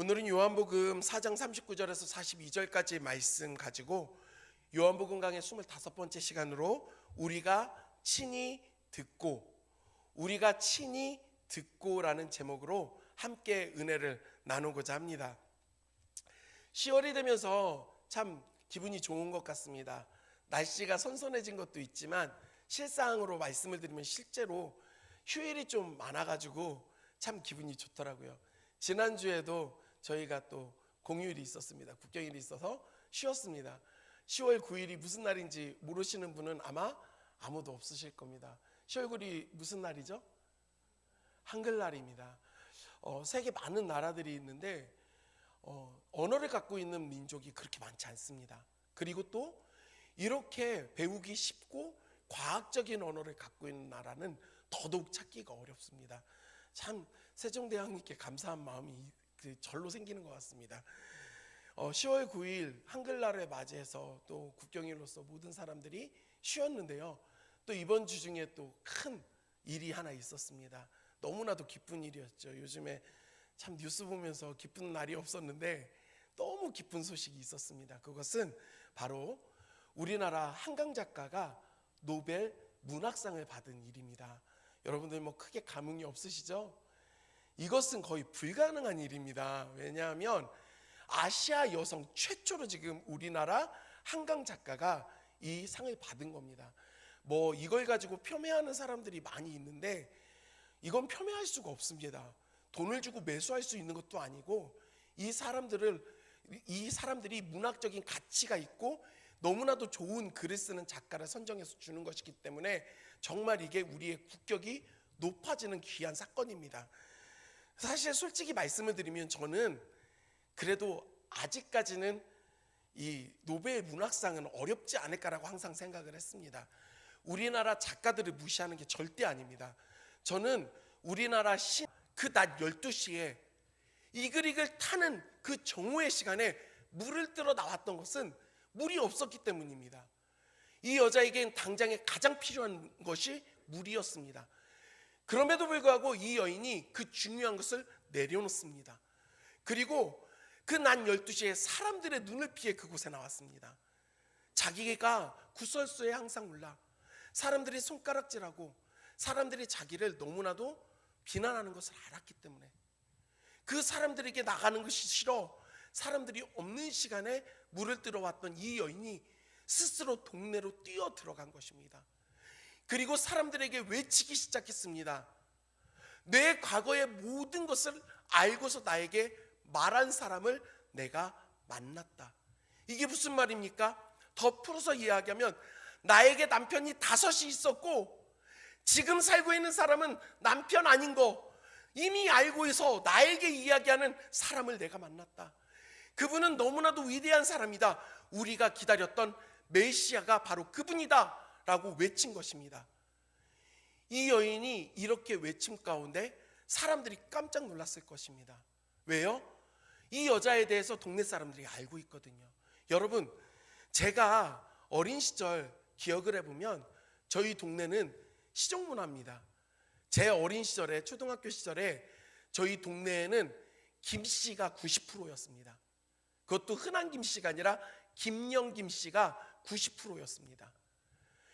오늘은 요한복음 4장 39절에서 42절까지 말씀 가지고 요한복음 강의 25번째 시간으로 우리가 친히 듣고라는 제목으로 함께 은혜를 나누고자 합니다. 10월이 되면서 참 기분이 좋은 것 같습니다. 날씨가 선선해진 것도 있지만 실상으로 말씀을 드리면 실제로 휴일이 좀 많아가지고 참 기분이 좋더라고요. 지난주에도 저희가 또 공휴일이 있었습니다. 국경일이 있어서 쉬었습니다. 10월 9일이 무슨 날인지 모르시는 분은 아마 아무도 없으실 겁니다. 10월 9일이 무슨 날이죠? 한글날입니다. 세계 많은 나라들이 있는데 언어를 갖고 있는 민족이 그렇게 많지 않습니다. 그리고 또 이렇게 배우기 쉽고 과학적인 언어를 갖고 있는 나라는 더더욱 찾기가 어렵습니다. 참 세종대왕님께 감사한 마음이 절로 생기는 것 같습니다. 10월 9일 한글날을 맞이해서 또 국경일로서 모든 사람들이 쉬었는데요. 또 이번 주 중에 또 큰 일이 하나 있었습니다. 너무나도 기쁜 일이었죠. 요즘에 참 뉴스 보면서 기쁜 날이 없었는데 너무 기쁜 소식이 있었습니다. 그것은 바로 우리나라 한강 작가가 노벨 문학상을 받은 일입니다. 여러분들 뭐 크게 감흥이 없으시죠? 이것은 거의 불가능한 일입니다. 왜냐하면 아시아 여성 최초로 지금 우리나라 한강 작가가 이 상을 받은 겁니다. 뭐 이걸 가지고 폄훼하는 사람들이 많이 있는데 이건 폄훼할 수가 없습니다. 돈을 주고 매수할 수 있는 것도 아니고 이 사람들이 문학적인 가치가 있고 너무나도 좋은 글을 쓰는 작가를 선정해서 주는 것이기 때문에 정말 이게 우리의 국격이 높아지는 귀한 사건입니다. 사실 솔직히 말씀을 드리면 저는 그래도 아직까지는 이 노벨 문학상은 어렵지 않을까라고 항상 생각을 했습니다. 우리나라 작가들을 무시하는 게 절대 아닙니다. 저는 우리나라 그 낮 12시에 이글이글 타는 그 정오의 시간에 물을 뜨러 나왔던 것은 물이 없었기 때문입니다. 이 여자에겐 당장에 가장 필요한 것이 물이었습니다. 그럼에도 불구하고 이 여인이 그 중요한 것을 내려놓습니다. 그리고 그 낮 12시에 사람들의 눈을 피해 그곳에 나왔습니다. 자기가 구설수에 항상 올라 사람들이 손가락질하고 사람들이 자기를 너무나도 비난하는 것을 알았기 때문에 그 사람들에게 나가는 것이 싫어 사람들이 없는 시간에 물을 들어왔던 이 여인이 스스로 동네로 뛰어 들어간 것입니다. 그리고 사람들에게 외치기 시작했습니다. 내 과거의 모든 것을 알고서 나에게 말한 사람을 내가 만났다. 이게 무슨 말입니까? 더 풀어서 이야기하면 나에게 남편이 5이 있었고 지금 살고 있는 사람은 남편 아닌 거 이미 알고 있어 나에게 이야기하는 사람을 내가 만났다. 그분은 너무나도 위대한 사람이다. 우리가 기다렸던 메시아가 바로 그분이다 라고 외친 것입니다. 이 여인이 이렇게 외침 가운데 사람들이 깜짝 놀랐을 것입니다. 왜요? 이 여자에 대해서 동네 사람들이 알고 있거든요. 여러분, 제가 어린 시절 기억을 해보면 저희 동네는 시종문화입니다. 제 어린 시절에 초등학교 시절에 저희 동네에는 김씨가 90%였습니다. 그것도 흔한 김씨가 아니라 김영 김씨가 90%였습니다.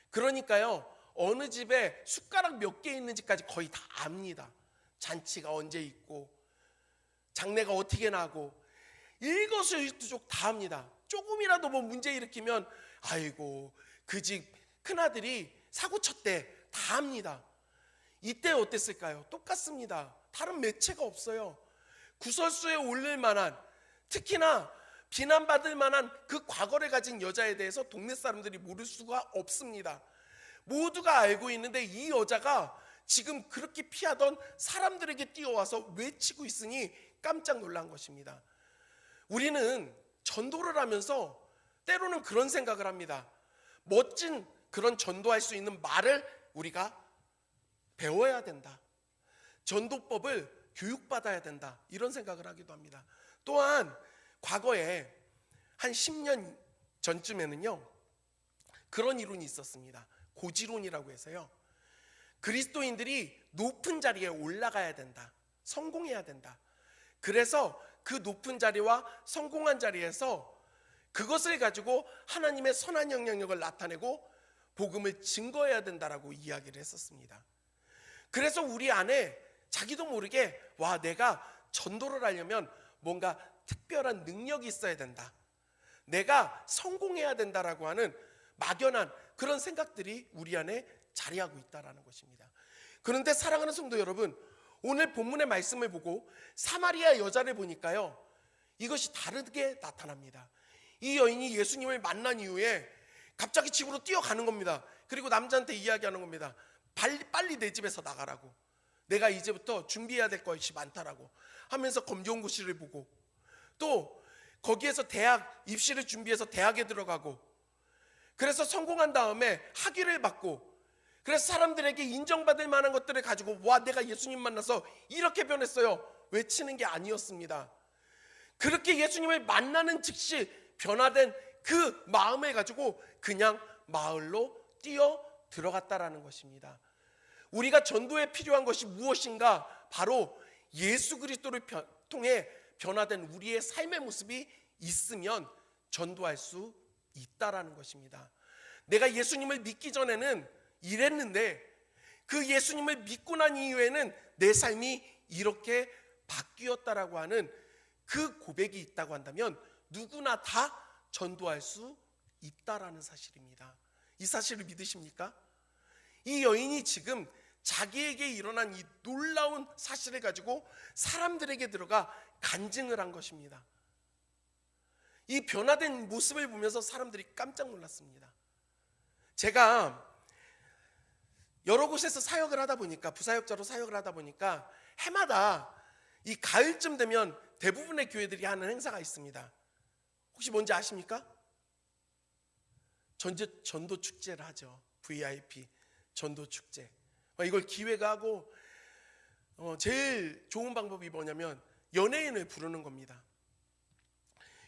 그러니까요, 어느 집에 숟가락 몇 개 있는지까지 거의 다 압니다. 잔치가 언제 있고 장례가 어떻게 나고 일거수일투족 다 합니다. 조금이라도 뭐 문제 일으키면 아이고 그 집 큰아들이 사고 쳤대 다 합니다. 이때 어땠을까요? 똑같습니다. 다른 매체가 없어요. 구설수에 올릴 만한 특히나 비난받을 만한 그 과거를 가진 여자에 대해서 동네 사람들이 모를 수가 없습니다. 모두가 알고 있는데 이 여자가 지금 그렇게 피하던 사람들에게 뛰어와서 외치고 있으니 깜짝 놀란 것입니다. 우리는 전도를 하면서 때로는 그런 생각을 합니다. 멋진 그런 전도할 수 있는 말을 우리가 배워야 된다. 전도법을 교육받아야 된다. 이런 생각을 하기도 합니다. 또한 과거에 한 10년 전쯤에는요 그런 이론이 있었습니다. 고지론이라고 해서요 그리스도인들이 높은 자리에 올라가야 된다. 성공해야 된다. 그래서 그 높은 자리와 성공한 자리에서 그것을 가지고 하나님의 선한 영향력을 나타내고 복음을 증거해야 된다라고 이야기를 했었습니다. 그래서 우리 안에 자기도 모르게 내가 전도를 하려면 뭔가 특별한 능력이 있어야 된다, 내가 성공해야 된다라고 하는 막연한 그런 생각들이 우리 안에 자리하고 있다라는 것입니다. 그런데 사랑하는 성도 여러분, 오늘 본문의 말씀을 보고 사마리아 여자를 보니까요, 이것이 다르게 나타납니다. 이 여인이 예수님을 만난 이후에 갑자기 집으로 뛰어가는 겁니다. 그리고 남자한테 이야기하는 겁니다. 빨리 내 집에서 나가라고, 내가 이제부터 준비해야 될 것이 많다라고 하면서 검정고시를 보고, 또 거기에서 대학 입시를 준비해서 대학에 들어가고, 그래서 성공한 다음에 학위를 받고, 그래서 사람들에게 인정받을 만한 것들을 가지고 내가 예수님 만나서 이렇게 변했어요 외치는 게 아니었습니다. 그렇게 예수님을 만나는 즉시 변화된 그 마음을 가지고 그냥 마을로 뛰어 들어갔다라는 것입니다. 우리가 전도에 필요한 것이 무엇인가? 바로 예수 그리스도를 통해 변화된 우리의 삶의 모습이 있으면 전도할 수 있다라는 것입니다. 내가 예수님을 믿기 전에는 이랬는데 그 예수님을 믿고 난 이후에는 내 삶이 이렇게 바뀌었다라고 하는 그 고백이 있다고 한다면 누구나 다 전도할 수 있다라는 사실입니다. 이 사실을 믿으십니까? 이 여인이 지금 자기에게 일어난 이 놀라운 사실을 가지고 사람들에게 들어가 간증을 한 것입니다. 이 변화된 모습을 보면서 사람들이 깜짝 놀랐습니다. 제가 여러 곳에서 사역을 하다 보니까, 부사역자로 사역을 하다 보니까 해마다 이 가을쯤 되면 대부분의 교회들이 하는 행사가 있습니다. 혹시 뭔지 아십니까? 전도 축제를 하죠. VIP 전도 축제. 이걸 기획가 하고 제일 좋은 방법이 뭐냐면 연예인을 부르는 겁니다.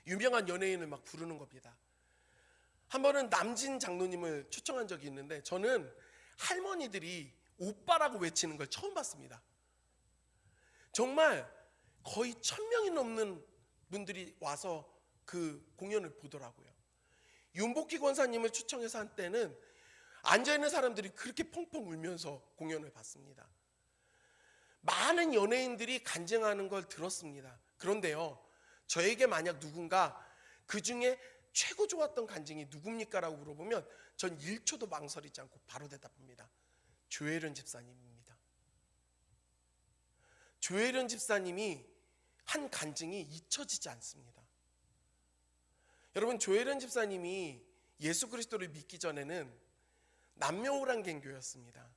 유명한 연예인을 막 부르는 겁니다. 한 번은 남진 장로님을 초청한 적이 있는데, 저는 할머니들이 오빠라고 외치는 걸 처음 봤습니다. 정말 거의 1000명이 넘는 분들이 와서 그 공연을 보더라고요. 윤복희 권사님을 초청해서 한 때는 앉아있는 사람들이 그렇게 펑펑 울면서 공연을 봤습니다. 많은 연예인들이 간증하는 걸 들었습니다. 그런데요, 저에게 만약 누군가 그 중에 최고 좋았던 간증이 누굽니까? 라고 물어보면 전 1초도 망설이지 않고 바로 대답합니다. 조혜련 집사님입니다. 조혜련 집사님이 한 간증이 잊혀지지 않습니다. 여러분, 조혜련 집사님이 예수 그리스도를 믿기 전에는 남녀호랑개교였습니다.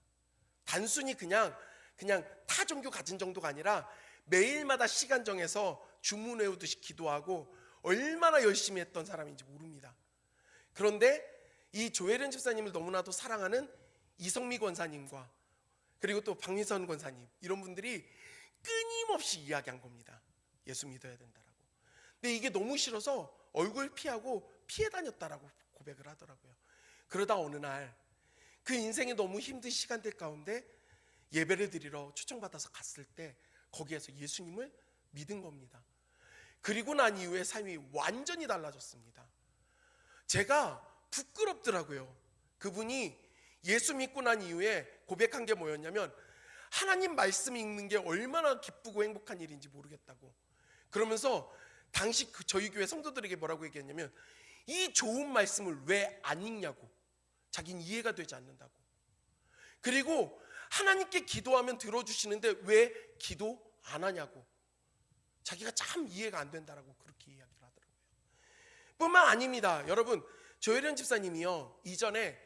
단순히 그냥 타종교 가진 정도가 아니라 매일마다 시간 정해서 주문 외우듯이 기도하고 얼마나 열심히 했던 사람인지 모릅니다. 그런데 이 조혜련 집사님을 너무나도 사랑하는 이성미 권사님과 그리고 또 박미선 권사님, 이런 분들이 끊임없이 이야기한 겁니다. 예수 믿어야 된다라고. 근데 이게 너무 싫어서 얼굴 피하고 피해 다녔다라고 고백을 하더라고요. 그러다 어느 날 그 인생이 너무 힘든 시간들 가운데 예배를 드리러 초청받아서 갔을 때 거기에서 예수님을 믿은 겁니다. 그리고 난 이후에 삶이 완전히 달라졌습니다. 제가 부끄럽더라고요. 그분이 예수 믿고 난 이후에 고백한 게 뭐였냐면, 하나님 말씀 읽는 게 얼마나 기쁘고 행복한 일인지 모르겠다고. 그러면서 당시 저희 교회 성도들에게 뭐라고 얘기했냐면, 이 좋은 말씀을 왜 안 읽냐고. 자기는 이해가 되지 않는다고. 그리고 하나님께 기도하면 들어주시는데 왜 기도 안 하냐고. 자기가 참 이해가 안 된다라고 그렇게 이야기를 하더라고요. 뿐만 아닙니다. 여러분, 조혜련 집사님이요, 이전에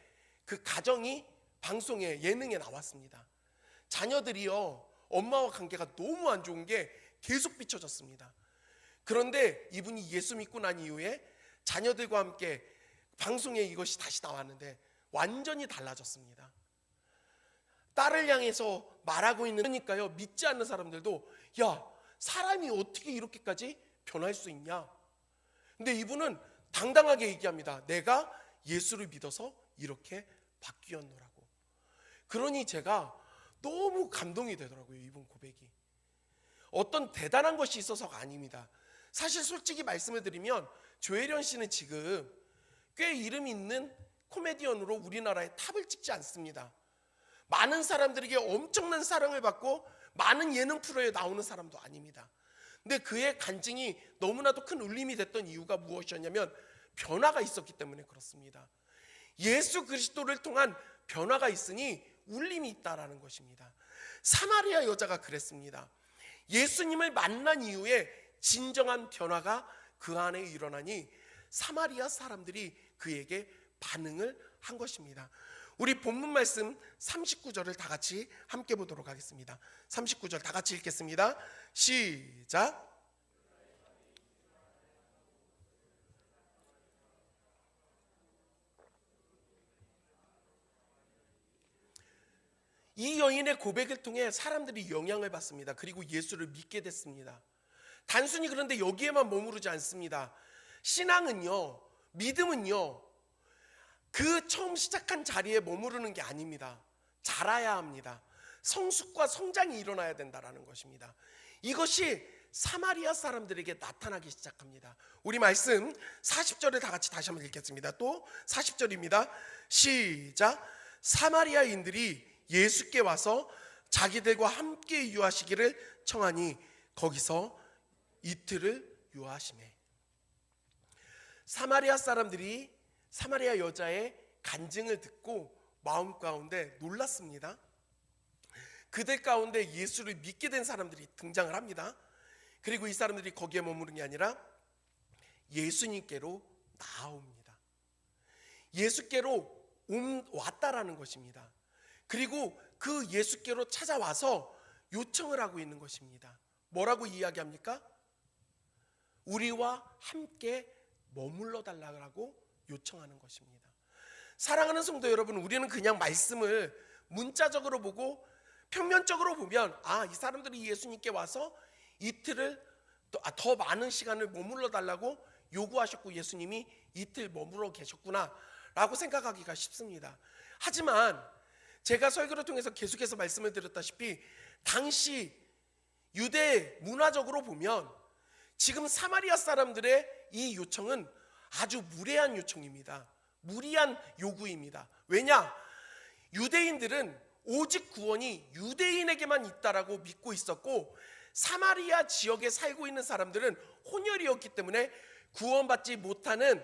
그 가정이 방송에, 예능에 나왔습니다. 자녀들이요, 엄마와 관계가 너무 안 좋은 게 계속 비춰졌습니다. 그런데 이분이 예수 믿고 난 이후에 자녀들과 함께 방송에 이것이 다시 나왔는데 완전히 달라졌습니다. 딸을 향해서 말하고 있는, 그러니까요, 믿지 않는 사람들도 야, 사람이 어떻게 이렇게까지 변할 수 있냐. 근데 이분은 당당하게 얘기합니다. 내가 예수를 믿어서 이렇게 바뀌었노라고. 그러니 제가 너무 감동이 되더라고요. 이분 고백이 어떤 대단한 것이 있어서가 아닙니다. 사실 솔직히 말씀을 드리면 조혜련 씨는 지금 꽤 이름 있는 코미디언으로 우리나라에 탑을 찍지 않습니다. 많은 사람들에게 엄청난 사랑을 받고 많은 예능 프로에 나오는 사람도 아닙니다. 근데 그의 간증이 너무나도 큰 울림이 됐던 이유가 무엇이었냐면 변화가 있었기 때문에 그렇습니다. 예수 그리스도를 통한 변화가 있으니 울림이 있다라는 것입니다. 사마리아 여자가 그랬습니다. 예수님을 만난 이후에 진정한 변화가 그 안에 일어나니 사마리아 사람들이 그에게 반응을 한 것입니다. 우리 본문 말씀 39절을 다 같이 함께 보도록 하겠습니다. 39절 다 같이 읽겠습니다. 시작. 이 여인의 고백을 통해 사람들이 영향을 받습니다. 그리고 예수를 믿게 됐습니다. 단순히 그런데 여기에만 머무르지 않습니다. 신앙은요, 믿음은요, 그 처음 시작한 자리에 머무르는 게 아닙니다. 자라야 합니다. 성숙과 성장이 일어나야 된다는 것입니다. 이것이 사마리아 사람들에게 나타나기 시작합니다. 우리 말씀 40절을 다 같이 다시 한번 읽겠습니다. 또 40절입니다. 시작. 사마리아인들이 예수께 와서 자기들과 함께 유하시기를 청하니 거기서 이틀을 유하시매. 사마리아 사람들이 사마리아 여자의 간증을 듣고 마음 가운데 놀랐습니다. 그들 가운데 예수를 믿게 된 사람들이 등장을 합니다. 그리고 이 사람들이 거기에 머무는 게 아니라 예수님께로 나아옵니다. 예수께로 왔다라는 것입니다. 그리고 그 예수께로 찾아와서 요청을 하고 있는 것입니다. 뭐라고 이야기합니까? 우리와 함께 머물러 달라고 요청하는 것입니다. 사랑하는 성도 여러분, 우리는 그냥 말씀을 문자적으로 보고 평면적으로 보면 이 사람들이 예수님께 와서 이틀을 더 많은 시간을 머물러 달라고 요구하셨고 예수님이 이틀 머물러 계셨구나 라고 생각하기가 쉽습니다. 하지만 제가 설교를 통해서 계속해서 말씀을 드렸다시피 당시 유대 문화적으로 보면 지금 사마리아 사람들의 이 요청은 아주 무례한 요청입니다. 무리한 요구입니다. 왜냐? 유대인들은 오직 구원이 유대인에게만 있다라고 믿고 있었고 사마리아 지역에 살고 있는 사람들은 혼혈이었기 때문에 구원받지 못하는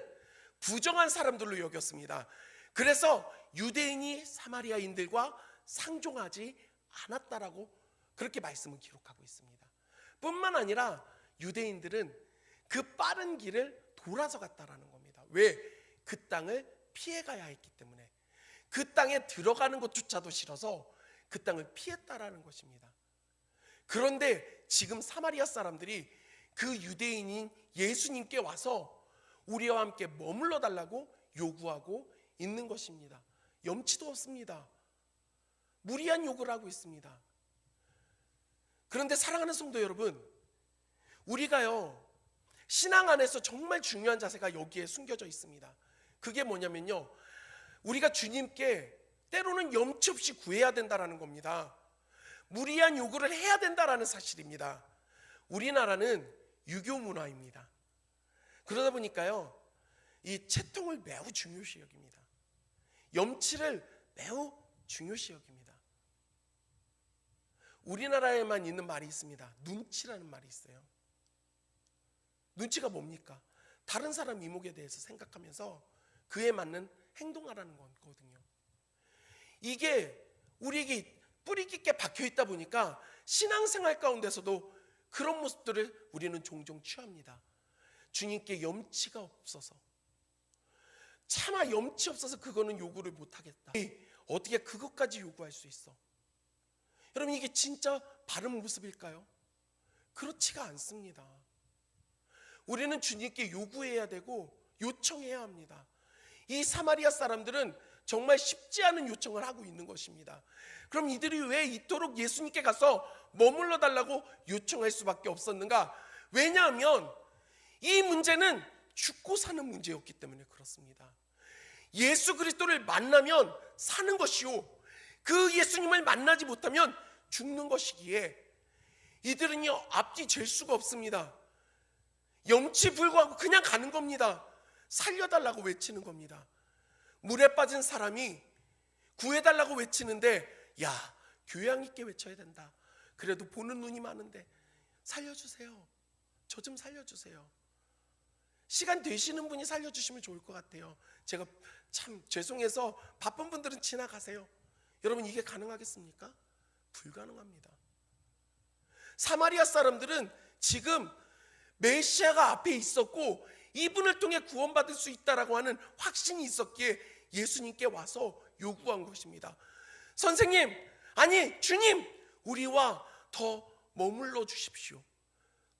부정한 사람들로 여겼습니다. 그래서 유대인이 사마리아인들과 상종하지 않았다라고 그렇게 말씀을 기록하고 있습니다. 뿐만 아니라 유대인들은 그 빠른 길을 돌아서 갔다라는 겁니다. 왜? 그 땅을 피해가야 했기 때문에. 그 땅에 들어가는 것조차도 싫어서 그 땅을 피했다라는 것입니다. 그런데 지금 사마리아 사람들이 그 유대인인 예수님께 와서 우리와 함께 머물러 달라고 요구하고 있는 것입니다. 염치도 없습니다. 무리한 요구를 하고 있습니다. 그런데 사랑하는 성도 여러분, 우리가요 신앙 안에서 정말 중요한 자세가 여기에 숨겨져 있습니다. 그게 뭐냐면요, 우리가 주님께 때로는 염치 없이 구해야 된다라는 겁니다. 무리한 요구를 해야 된다라는 사실입니다. 우리나라는 유교 문화입니다. 그러다 보니까요 이 채통을 매우 중요시 여깁니다. 염치를 매우 중요시 여깁니다. 우리나라에만 있는 말이 있습니다. 눈치라는 말이 있어요. 눈치가 뭡니까? 다른 사람 이목에 대해서 생각하면서 그에 맞는 행동하라는 거거든요. 이게 우리에게 뿌리 깊게 박혀 있다 보니까 신앙생활 가운데서도 그런 모습들을 우리는 종종 취합니다. 주님께 염치가 없어서, 차마 염치 없어서 그거는 요구를 못하겠다. 어떻게 그것까지 요구할 수 있어? 여러분, 이게 진짜 바른 모습일까요? 그렇지가 않습니다. 우리는 주님께 요구해야 되고 요청해야 합니다. 이 사마리아 사람들은 정말 쉽지 않은 요청을 하고 있는 것입니다. 그럼 이들이 왜 이토록 예수님께 가서 머물러 달라고 요청할 수밖에 없었는가? 왜냐하면 이 문제는 죽고 사는 문제였기 때문에 그렇습니다. 예수 그리스도를 만나면 사는 것이요, 그 예수님을 만나지 못하면 죽는 것이기에 이들은요 앞뒤 잴 수가 없습니다. 염치 불구하고 그냥 가는 겁니다. 살려달라고 외치는 겁니다. 물에 빠진 사람이 구해달라고 외치는데, 야, 교양 있게 외쳐야 된다. 그래도 보는 눈이 많은데 살려주세요. 저 좀 살려주세요. 시간 되시는 분이 살려주시면 좋을 것 같아요. 제가 참 죄송해서 바쁜 분들은 지나가세요. 여러분, 이게 가능하겠습니까? 불가능합니다. 사마리아 사람들은 지금 메시아가 앞에 있었고 이분을 통해 구원받을 수 있다라고 하는 확신이 있었기에 예수님께 와서 요구한 것입니다. 선생님, 아니 주님, 우리와 더 머물러 주십시오.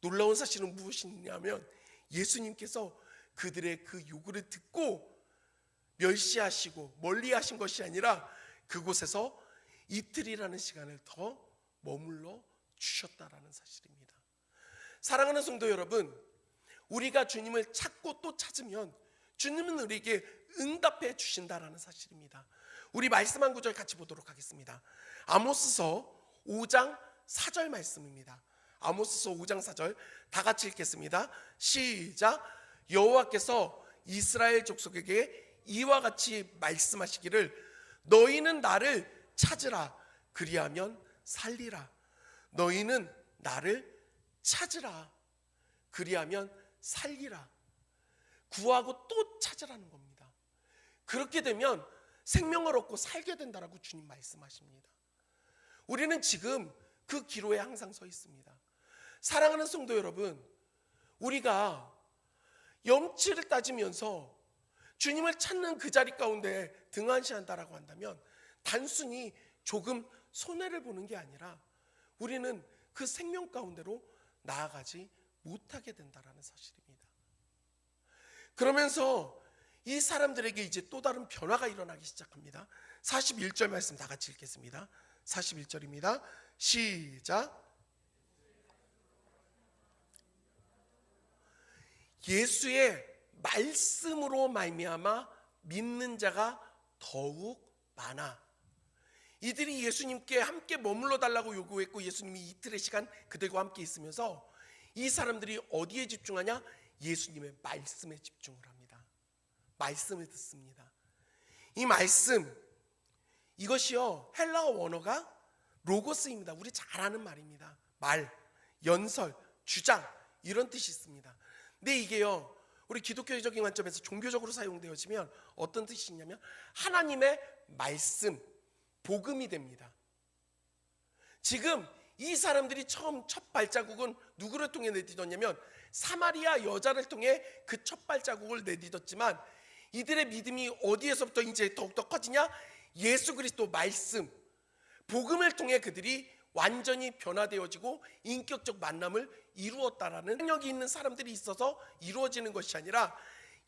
놀라운 사실은 무엇이냐면 예수님께서 그들의 그 요구를 듣고 멸시하시고 멀리하신 것이 아니라 그곳에서 이틀이라는 시간을 더 머물러 주셨다라는 사실입니다. 사랑하는 성도 여러분, 우리가 주님을 찾고 또 찾으면 주님은 우리에게 응답해 주신다라는 사실입니다. 우리 말씀 한 구절 같이 보도록 하겠습니다. 아모스서 5장 4절 말씀입니다. 아모스서 5장 4절 다 같이 읽겠습니다. 시작. 여호와께서 이스라엘 족속에게 이와 같이 말씀하시기를 너희는 나를 찾으라 그리하면 살리라. 너희는 나를 찾으라 그리하면 살리라. 구하고 또 찾으라는 겁니다. 그렇게 되면 생명을 얻고 살게 된다라고 주님 말씀하십니다. 우리는 지금 그 기로에 항상 서 있습니다. 사랑하는 성도 여러분, 우리가 염치를 따지면서 주님을 찾는 그 자리 가운데 등한시한다라고 한다면 단순히 조금 손해를 보는 게 아니라 우리는 그 생명 가운데로 나아가지 못하게 된다라는 사실입니다. 그러면서 이 사람들에게 이제 또 다른 변화가 일어나기 시작합니다. 41절 말씀 다 같이 읽겠습니다. 41절입니다. 시작. 예수의 말씀으로 말미암아 믿는 자가 더욱 많아. 이들이 예수님께 함께 머물러 달라고 요구했고 예수님이 이틀의 시간 그들과 함께 있으면서 이 사람들이 어디에 집중하냐? 예수님의 말씀에 집중을 합니다. 말씀을 듣습니다. 이 말씀, 이것이요 헬라어 원어가 로고스입니다. 우리 잘 아는 말입니다. 말, 연설, 주장 이런 뜻이 있습니다. 근데 이게요 우리 기독교적인 관점에서 종교적으로 사용되어지면 어떤 뜻이 있냐면 하나님의 말씀, 복음이 됩니다. 지금 이 사람들이 처음 첫 발자국은 누구를 통해 내딛었냐면 사마리아 여자를 통해 그 첫 발자국을 내딛었지만 이들의 믿음이 어디에서부터 이제 더욱더 커지냐? 예수 그리스도 말씀, 복음을 통해 그들이 완전히 변화되어지고 인격적 만남을 이루었다라는 능력이 있는 사람들이 있어서 이루어지는 것이 아니라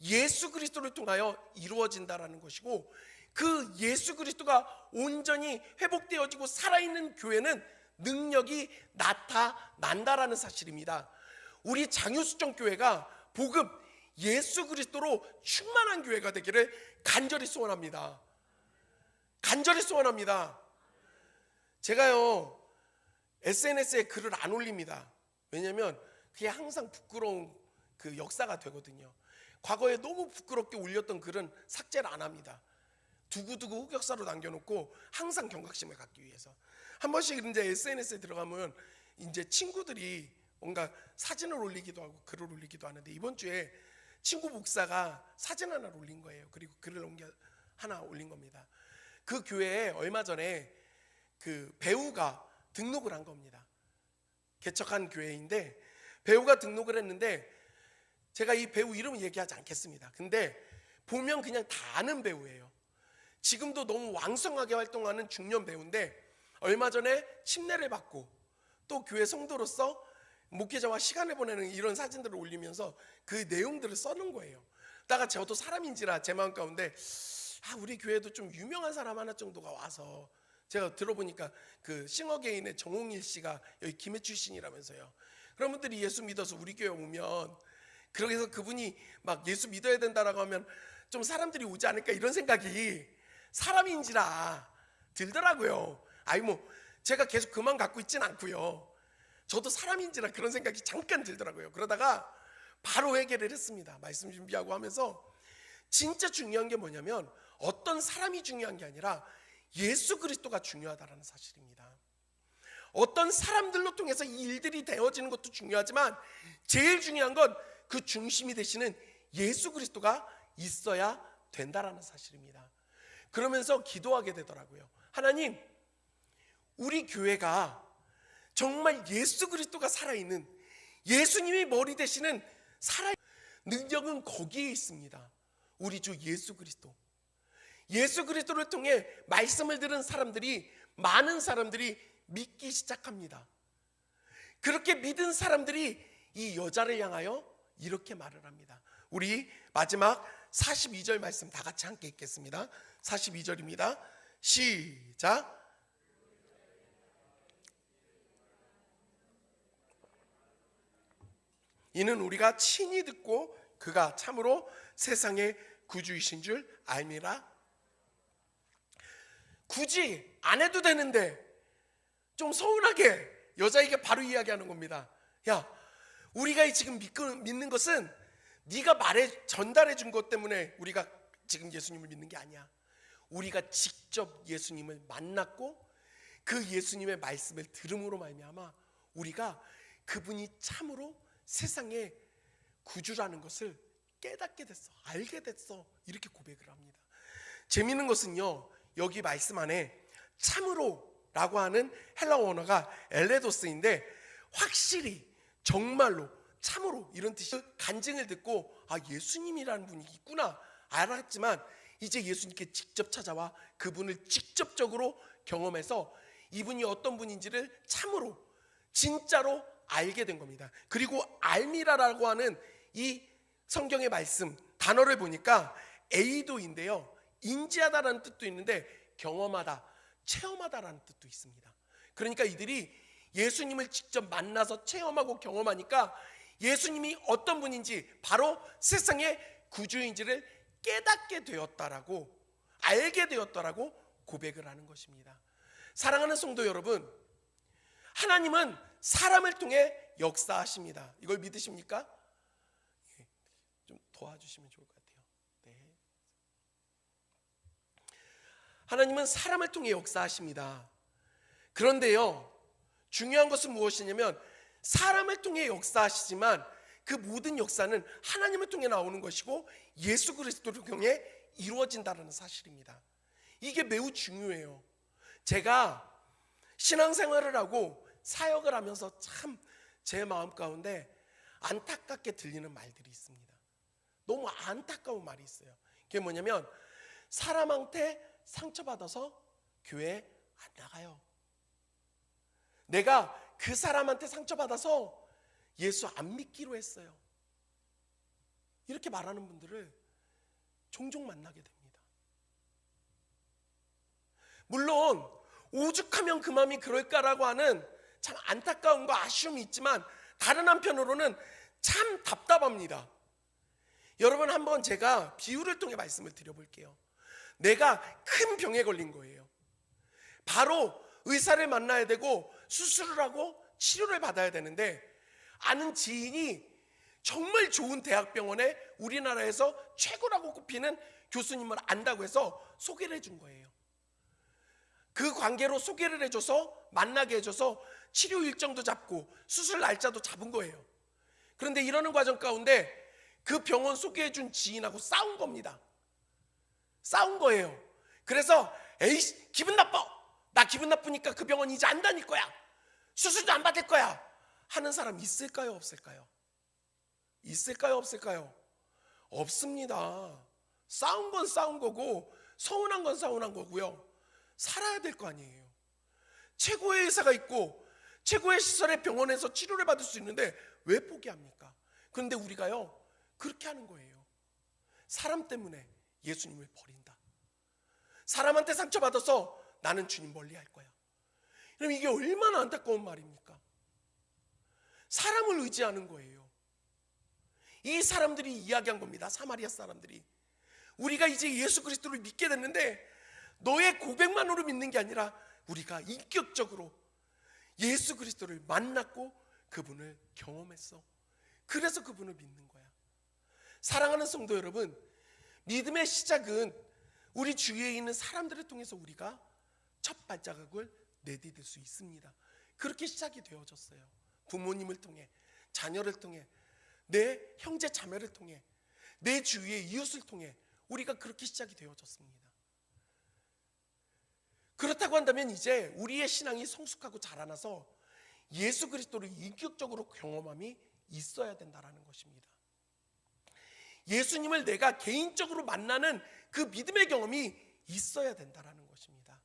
예수 그리스도를 통하여 이루어진다라는 것이고 그 예수 그리스도가 온전히 회복되어지고 살아있는 교회는 능력이 나타난다라는 사실입니다. 우리 장유수정 교회가 복음 예수 그리스도로 충만한 교회가 되기를 간절히 소원합니다. 간절히 소원합니다. 제가요 SNS에 글을 안 올립니다. 왜냐하면 그게 항상 부끄러운 그 역사가 되거든요. 과거에 너무 부끄럽게 올렸던 글은 삭제를 안 합니다. 두고두고 흑역사로 남겨놓고 항상 경각심을 갖기 위해서 한 번씩 이제 SNS에 들어가면 이제 친구들이 뭔가 사진을 올리기도 하고 글을 올리기도 하는데 이번 주에 친구 목사가 사진 하나 올린 거예요. 그리고 글을 하나 올린 겁니다. 그 교회에 얼마 전에 그 배우가 등록을 한 겁니다. 개척한 교회인데 배우가 등록을 했는데 제가 이 배우 이름은 얘기하지 않겠습니다. 근데 보면 그냥 다 아는 배우예요. 지금도 너무 왕성하게 활동하는 중년 배우인데 얼마 전에 침례를 받고 또 교회 성도로서 목회자와 시간을 보내는 이런 사진들을 올리면서 그 내용들을 써놓은 거예요. 그러다가 저도 사람인지라 제 마음 가운데 우리 교회도 좀 유명한 사람 하나 정도가 와서 제가 들어보니까 그 싱어게인의 정홍일 씨가 여기 김해 출신이라면서요. 그런 분들이 예수 믿어서 우리 교회 오면 그래서 그분이 막 예수 믿어야 된다라고 하면 좀 사람들이 오지 않을까 이런 생각이 사람인지라 들더라고요. 제가 계속 그만 갖고 있진 않고요. 저도 사람인지라 그런 생각이 잠깐 들더라고요. 그러다가 바로 해결을 했습니다. 말씀 준비하고 하면서 진짜 중요한 게 뭐냐면 어떤 사람이 중요한 게 아니라 예수 그리스도가 중요하다는 사실입니다. 어떤 사람들로 통해서 이 일들이 되어지는 것도 중요하지만 제일 중요한 건 그 중심이 되시는 예수 그리스도가 있어야 된다라는 사실입니다. 그러면서 기도하게 되더라고요. 하나님, 우리 교회가 정말 예수 그리스도가 살아있는, 예수님이 머리 되시는 능력은 거기에 있습니다. 우리 주 예수 그리스도. 예수 그리스도를 통해 말씀을 들은 사람들이, 많은 사람들이 믿기 시작합니다. 그렇게 믿은 사람들이 이 여자를 향하여 이렇게 말을 합니다. 우리 마지막 42절 말씀 다 같이 함께 읽겠습니다. 42절입니다. 시작. 이는 우리가 친히 듣고 그가 참으로 세상의 구주이신 줄 알미라. 굳이 안 해도 되는데 좀 서운하게 여자에게 바로 이야기하는 겁니다. 야, 우리가 지금 믿는 것은 네가 전달해 준 것 때문에 우리가 지금 예수님을 믿는 게 아니야. 우리가 직접 예수님을 만났고 그 예수님의 말씀을 들음으로 말미암아 우리가 그분이 참으로 세상의 구주라는 것을 깨닫게 됐어, 알게 됐어, 이렇게 고백을 합니다. 재미있는 것은요, 여기 말씀 안에 참으로라고 하는 헬라어 언어가 엘레도스인데 확실히 정말로 참으로 이런 뜻이, 간증을 듣고 예수님이라는 분이 있구나 알았지만 이제 예수님께 직접 찾아와 그분을 직접적으로 경험해서 이분이 어떤 분인지를 참으로 진짜로 알게 된 겁니다. 그리고 알미라라고 하는 이 성경의 말씀 단어를 보니까 에이도인데요, 인지하다라는 뜻도 있는데 경험하다, 체험하다라는 뜻도 있습니다. 그러니까 이들이 예수님을 직접 만나서 체험하고 경험하니까 예수님이 어떤 분인지, 바로 세상의 구주인지를 깨닫게 되었다라고, 알게 되었다라고 고백을 하는 것입니다. 사랑하는 성도 여러분, 하나님은 사람을 통해 역사하십니다. 이걸 믿으십니까? 좀 도와주시면 좋을 것 같아요. 네. 하나님은 사람을 통해 역사하십니다. 그런데요, 중요한 것은 무엇이냐면 사람을 통해 역사하시지만 그 모든 역사는 하나님을 통해 나오는 것이고 예수 그리스도를 통해 이루어진다는 사실입니다. 이게 매우 중요해요. 제가 신앙생활을 하고 사역을 하면서 참 제 마음 가운데 안타깝게 들리는 말들이 있습니다. 너무 안타까운 말이 있어요. 그게 뭐냐면 사람한테 상처받아서 교회 안 나가요. 내가 그 사람한테 상처받아서 예수 안 믿기로 했어요. 이렇게 말하는 분들을 종종 만나게 됩니다. 물론 오죽하면 그 마음이 그럴까라고 하는 참 안타까움과 아쉬움이 있지만 다른 한편으로는 참 답답합니다. 여러분, 한번 제가 비유를 통해 말씀을 드려볼게요. 내가 큰 병에 걸린 거예요. 바로 의사를 만나야 되고 수술을 하고 치료를 받아야 되는데 아는 지인이 정말 좋은 대학병원에 우리나라에서 최고라고 꼽히는 교수님을 안다고 해서 소개를 해준 거예요. 그 관계로 소개를 해줘서 만나게 해줘서 치료 일정도 잡고 수술 날짜도 잡은 거예요. 그런데 이러는 과정 가운데 그 병원 소개해준 지인하고 싸운 겁니다. 싸운 거예요. 그래서 에이, 기분 나빠, 나 기분 나쁘니까 그 병원 이제 안 다닐 거야, 수술도 안 받을 거야 하는 사람 있을까요, 없을까요? 있을까요, 없을까요? 없습니다. 싸운 건 싸운 거고 서운한 건 서운한 거고요. 살아야 될 거 아니에요. 최고의 의사가 있고 최고의 시설의 병원에서 치료를 받을 수 있는데 왜 포기합니까? 그런데 우리가요, 그렇게 하는 거예요. 사람 때문에 예수님을 버린다. 사람한테 상처받아서 나는 주님 멀리할 거야. 그럼 이게 얼마나 안타까운 말입니까? 사람을 의지하는 거예요. 이 사람들이 이야기한 겁니다. 사마리아 사람들이. 우리가 이제 예수 그리스도를 믿게 됐는데 너의 고백만으로 믿는 게 아니라 우리가 인격적으로 예수 그리스도를 만났고 그분을 경험했어. 그래서 그분을 믿는 거야. 사랑하는 성도 여러분, 믿음의 시작은 우리 주위에 있는 사람들을 통해서 우리가 첫 발자국을 내디딜 수 있습니다. 그렇게 시작이 되어졌어요. 부모님을 통해, 자녀를 통해, 내 형제 자매를 통해, 내 주위의 이웃을 통해 우리가 그렇게 시작이 되어졌습니다. 그렇다고 한다면 이제 우리의 신앙이 성숙하고 자라나서 예수 그리스도를 인격적으로 경험함이 있어야 된다는 것입니다. 예수님을 내가 개인적으로 만나는 그 믿음의 경험이 있어야 된다는 것입니다.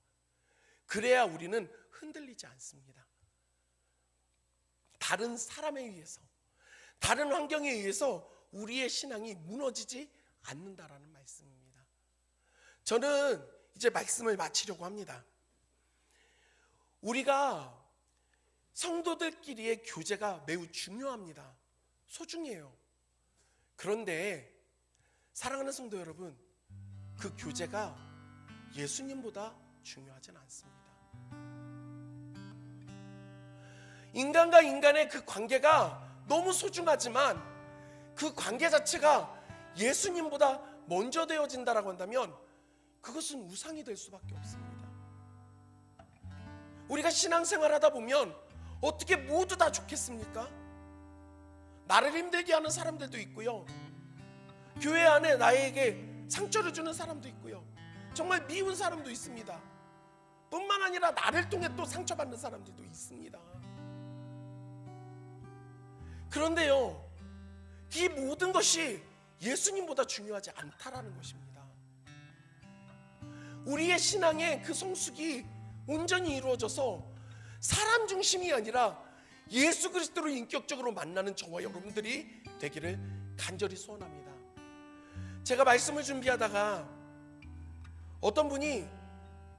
그래야 우리는 흔들리지 않습니다. 다른 사람에 의해서, 다른 환경에 의해서 우리의 신앙이 무너지지 않는다라는 말씀입니다. 저는 이제 말씀을 마치려고 합니다. 우리가 성도들끼리의 교제가 매우 중요합니다. 소중해요. 그런데 사랑하는 성도 여러분, 그 교제가 예수님보다 중요하진 않습니다. 인간과 인간의 그 관계가 너무 소중하지만 그 관계 자체가 예수님보다 먼저 되어진다라고 한다면 그것은 우상이 될 수밖에 없습니다. 우리가 신앙생활 하다 보면 어떻게 모두 다 좋겠습니까? 나를 힘들게 하는 사람들도 있고요, 교회 안에 나에게 상처를 주는 사람도 있고요, 정말 미운 사람도 있습니다. 뿐만 아니라 나를 통해 또 상처받는 사람들도 있습니다. 그런데요, 이 모든 것이 예수님보다 중요하지 않다라는 것입니다. 우리의 신앙의 그 성숙이 온전히 이루어져서 사람 중심이 아니라 예수 그리스도를 인격적으로 만나는 저와 여러분들이 되기를 간절히 소원합니다. 제가 말씀을 준비하다가 어떤 분이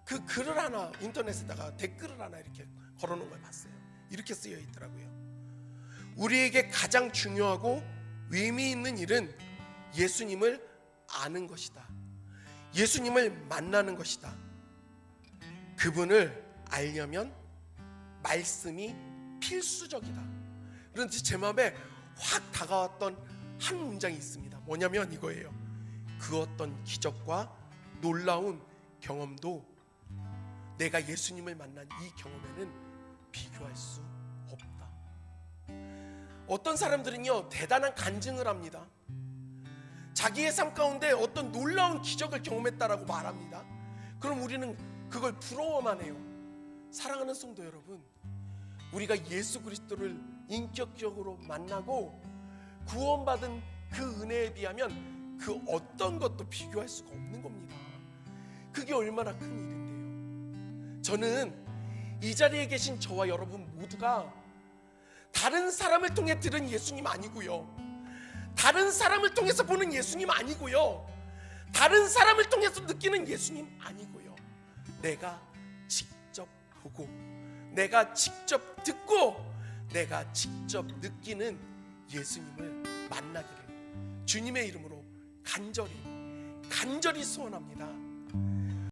그 글을 하나 인터넷에다가 댓글을 하나 이렇게 걸어놓은 걸 봤어요. 이렇게 쓰여 있더라고요. 우리에게 가장 중요하고 의미 있는 일은 예수님을 아는 것이다. 예수님을 만나는 것이다. 그분을 알려면 말씀이 필수적이다. 그런데 제 마음에 확 다가왔던 한 문장이 있습니다. 뭐냐면 이거예요. 그 어떤 기적과 놀라운 경험도 내가 예수님을 만난 이 경험에는 비교할 수 없다. 어떤 사람들은요, 대단한 간증을 합니다. 자기의 삶 가운데 어떤 놀라운 기적을 경험했다라고 말합니다. 그럼 우리는 그걸 부러워만 해요. 사랑하는 성도 여러분, 우리가 예수 그리스도를 인격적으로 만나고 구원받은 그 은혜에 비하면 그 어떤 것도 비교할 수가 없는 겁니다. 그게 얼마나 큰 일인데요. 저는 이 자리에 계신 저와 여러분 모두가 다른 사람을 통해 들은 예수님 아니고요, 다른 사람을 통해서 보는 예수님 아니고요, 다른 사람을 통해서 느끼는 예수님 아니고요, 내가 직접 보고, 내가 직접 듣고, 내가 직접 느끼는 예수님을 만나기를 주님의 이름으로 간절히 소원합니다.